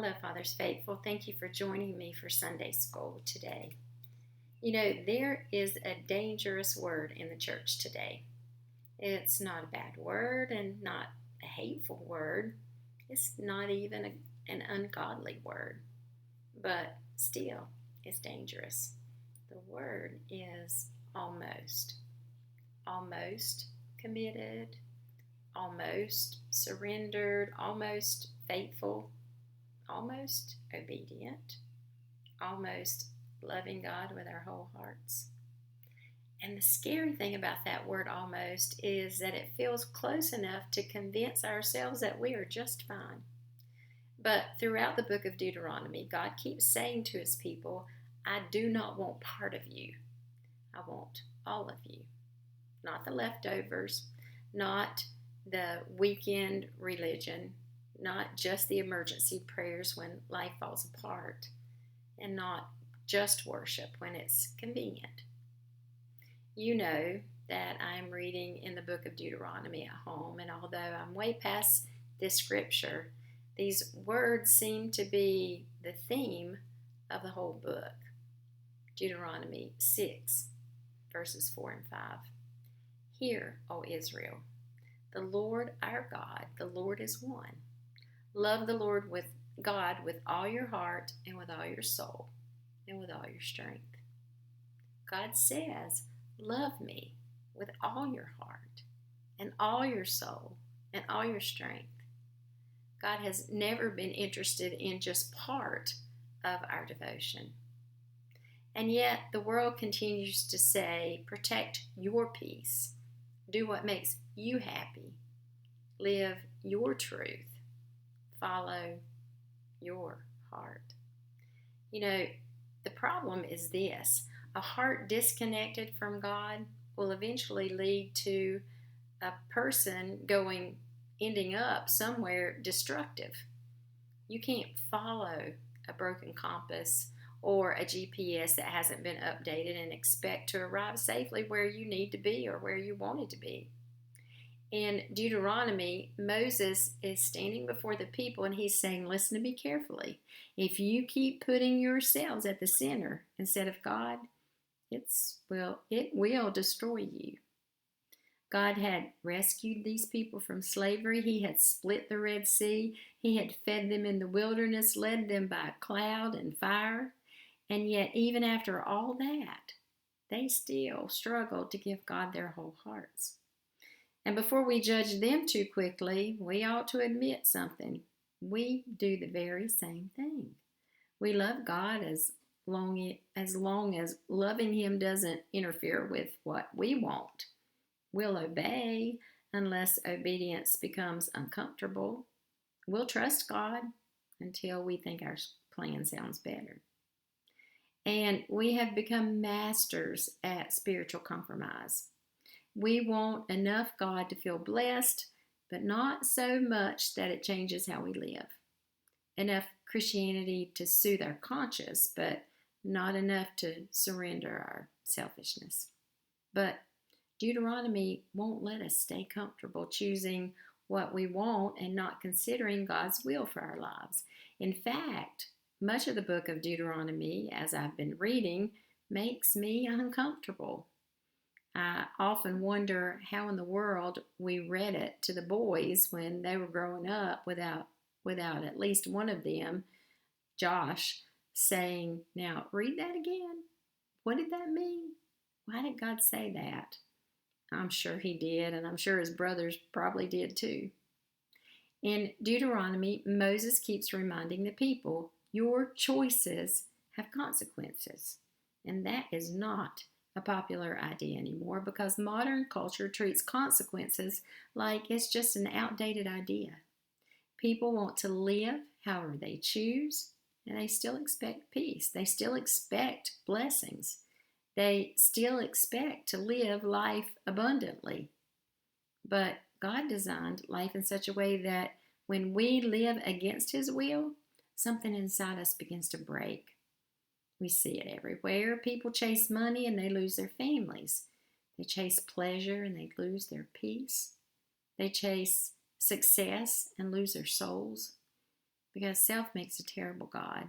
Hello, Father's Faithful. Thank you for joining me for Sunday School today. You know, there is a dangerous word in the church today. It's not a bad word and not a hateful word. It's not even an ungodly word, but still, it's dangerous. The word is almost. Almost committed, almost surrendered, almost faithful, almost obedient, almost loving God with our whole hearts. And the scary thing about that word almost is that it feels close enough to convince ourselves that we are just fine. But throughout the book of Deuteronomy, God keeps saying to his people, I do not want part of you. I want all of you. Not the leftovers, not the weekend religion, not just the emergency prayers when life falls apart, and not just worship when it's convenient. You know that I'm reading in the book of Deuteronomy at home, and although I'm way past this scripture, these words seem to be the theme of the whole book. Deuteronomy 6, verses 4 and 5. Hear, O Israel, the Lord our God, the Lord is one. Love the Lord with God with all your heart and with all your soul and with all your strength. God says, love me with all your heart and all your soul and all your strength. God has never been interested in just part of our devotion. And yet the world continues to say, protect your peace. Do what makes you happy. Live your truth. Follow your heart. You know, the problem is this. A heart disconnected from God will eventually lead to a person ending up somewhere destructive. You can't follow a broken compass or a GPS that hasn't been updated and expect to arrive safely where you need to be or where you wanted to be. In Deuteronomy, Moses is standing before the people and he's saying, listen to me carefully. If you keep putting yourselves at the center instead of God, it will destroy you. God had rescued these people from slavery. He had split the Red Sea. He had fed them in the wilderness, led them by cloud and fire. And yet, even after all that, they still struggled to give God their whole hearts. And before we judge them too quickly, we ought to admit something. We do the very same thing. We love God as long as loving him doesn't interfere with what we want. We'll obey unless obedience becomes uncomfortable. We'll trust God until we think our plan sounds better. And we have become masters at spiritual compromise. We want enough God to feel blessed, but not so much that it changes how we live. Enough Christianity to soothe our conscience, but not enough to surrender our selfishness. But Deuteronomy won't let us stay comfortable choosing what we want and not considering God's will for our lives. In fact, much of the book of Deuteronomy, as I've been reading, makes me uncomfortable. I often wonder how in the world we read it to the boys when they were growing up without at least one of them, Josh, saying, now read that again. What did that mean? Why did God say that? I'm sure he did, and I'm sure his brothers probably did too. In Deuteronomy, Moses keeps reminding the people, your choices have consequences. And that is not a popular idea anymore because modern culture treats consequences like it's just an outdated idea. People want to live however they choose, and they still expect peace. They still expect blessings. They still expect to live life abundantly. But God designed life in such a way that when we live against his will, something inside us begins to break. We see it everywhere. People chase money and they lose their families. They chase pleasure and they lose their peace. They chase success and lose their souls because self makes a terrible God.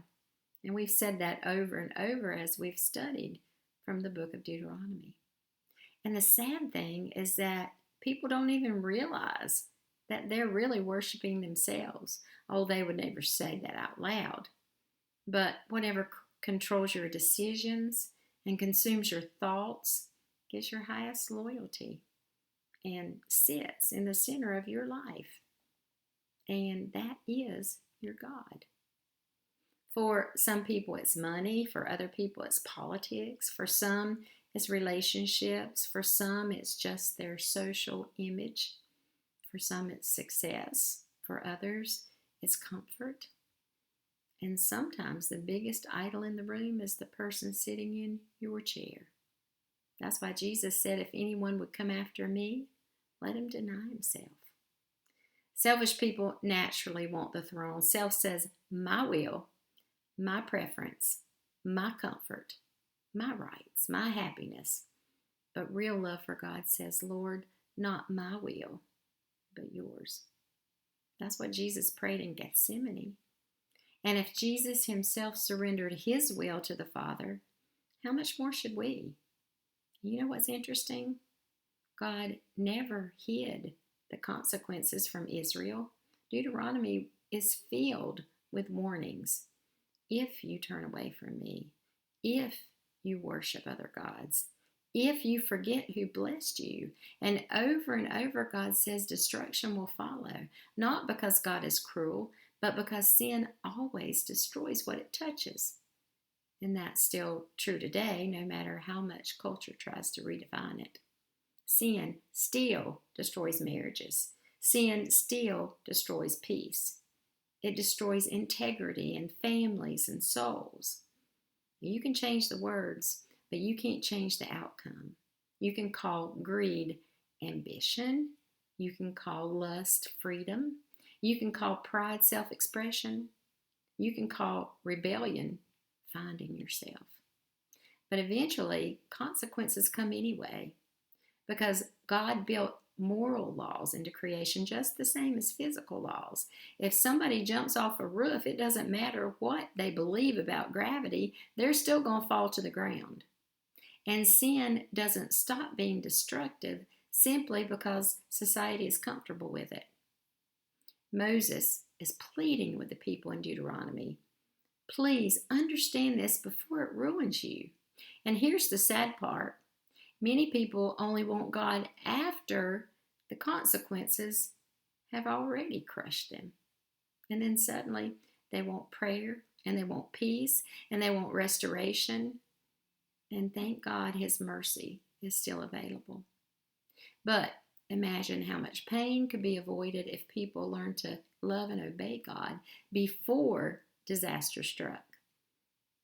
And we've said that over and over as we've studied from the book of Deuteronomy. And the sad thing is that people don't even realize that they're really worshiping themselves. Oh, they would never say that out loud. But whatever controls your decisions and consumes your thoughts gets your highest loyalty and sits in the center of your life. And that is your God. For some people, it's money. For other people, it's politics. For some, it's relationships. For some, it's just their social image. For some, it's success. For others, it's comfort. And sometimes the biggest idol in the room is the person sitting in your chair. That's why Jesus said, if anyone would come after me, let him deny himself. Selfish people naturally want the throne. Self says, my will, my preference, my comfort, my rights, my happiness. But real love for God says, Lord, not my will, but yours. That's what Jesus prayed in Gethsemane. And if Jesus himself surrendered his will to the Father, how much more should we? You know what's interesting? God never hid the consequences from Israel. Deuteronomy is filled with warnings. If you turn away from me, if you worship other gods, if you forget who blessed you. And over, God says destruction will follow. Not because God is cruel, but because sin always destroys what it touches. And that's still true today, no matter how much culture tries to redefine it. Sin still destroys marriages. Sin still destroys peace. It destroys integrity and families and souls. You can change the words, but you can't change the outcome. You can call greed ambition. You can call lust freedom. You can call pride self-expression. You can call rebellion finding yourself. But eventually, consequences come anyway, because God built moral laws into creation just the same as physical laws. If somebody jumps off a roof, it doesn't matter what they believe about gravity, they're still going to fall to the ground. And sin doesn't stop being destructive simply because society is comfortable with it. Moses is pleading with the people in Deuteronomy, please understand this before it ruins you. And here's the sad part. Many people only want God after the consequences have already crushed them. And then suddenly they want prayer, and they want peace, and they want restoration. And thank God his mercy is still available. But imagine how much pain could be avoided if people learned to love and obey God before disaster struck.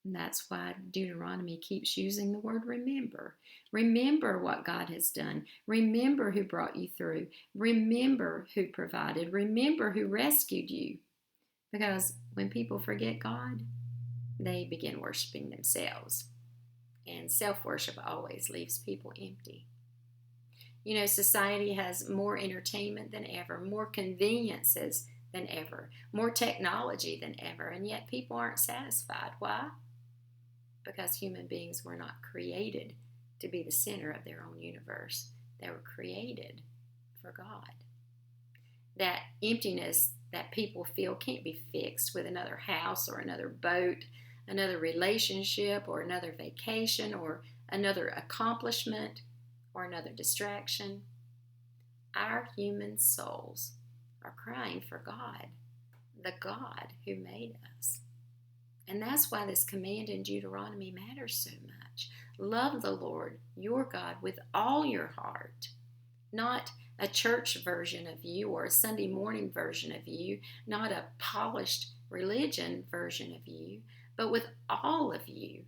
And that's why Deuteronomy keeps using the word remember. Remember what God has done. Remember who brought you through. Remember who provided. Remember who rescued you. Because when people forget God, they begin worshiping themselves. And self-worship always leaves people empty. You know, society has more entertainment than ever, more conveniences than ever, more technology than ever, and yet people aren't satisfied. Why? Because human beings were not created to be the center of their own universe. They were created for God. That emptiness that people feel can't be fixed with another house or another boat, another relationship or another vacation or another accomplishment or another distraction. Our human souls are crying for God, the God who made us. And that's why this command in Deuteronomy matters so much. Love the Lord, your God, with all your heart. Not a church version of you or a Sunday morning version of you, not a polished religion version of you, but with all of you,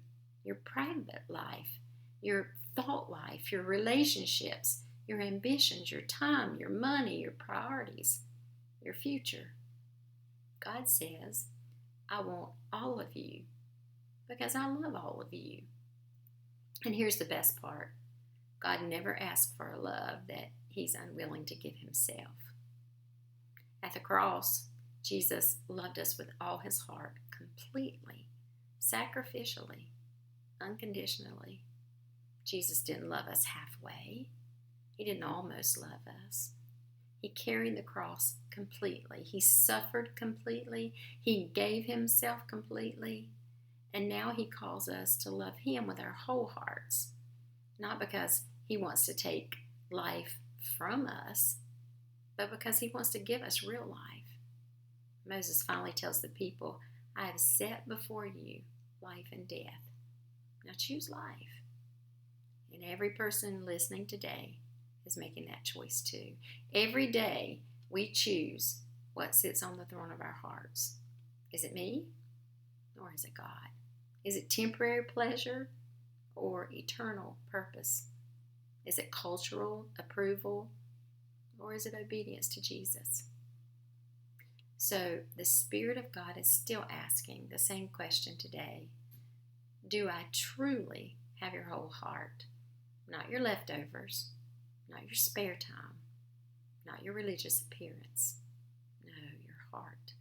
your private life, your thought life, your relationships, your ambitions, your time, your money, your priorities, your future. God says, I want all of you because I love all of you. And here's the best part. God never asked for a love that he's unwilling to give himself. At the cross, Jesus loved us with all his heart, completely, sacrificially, unconditionally. Jesus didn't love us halfway. He didn't almost love us. He carried the cross completely. He suffered completely. He gave himself completely. And now he calls us to love him with our whole hearts. Not because he wants to take life from us, but because he wants to give us real life. Moses finally tells the people, I have set before you life and death. Now choose life. And every person listening today is making that choice too. Every day we choose what sits on the throne of our hearts. Is it me or is it God? Is it temporary pleasure or eternal purpose? Is it cultural approval or is it obedience to Jesus? So the Spirit of God is still asking the same question today. Do I truly have your whole heart? Not your leftovers, not your spare time, not your religious appearance. No, your heart.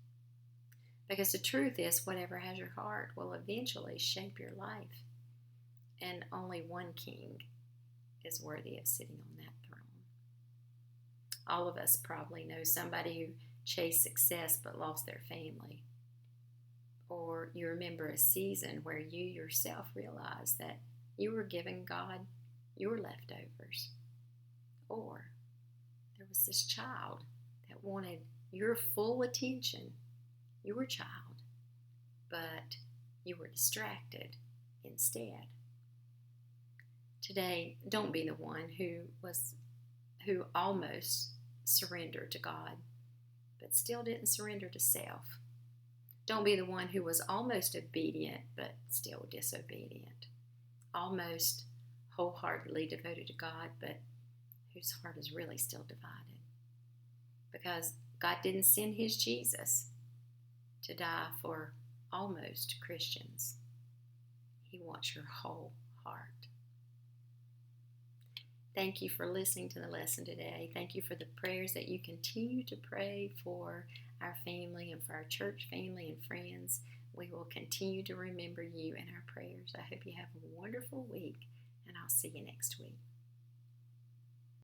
Because the truth is, whatever has your heart will eventually shape your life. And only one king is worthy of sitting on that throne. All of us probably know somebody who chased success but lost their family. Or you remember a season where you yourself realized that you were giving God your leftovers. Or there was this child that wanted your full attention, your child, but you were distracted instead. Today, don't be the one who almost surrendered to God, but still didn't surrender to self. Don't be the one who was almost obedient, but still disobedient. Almost wholeheartedly devoted to God, but whose heart is really still divided. Because God didn't send his Jesus to die for almost Christians. He wants your whole heart. Thank you for listening to the lesson today. Thank you for the prayers that you continue to pray for our family and for our church family and friends. We will continue to remember you in our prayers. I hope you have a wonderful week, and I'll see you next week.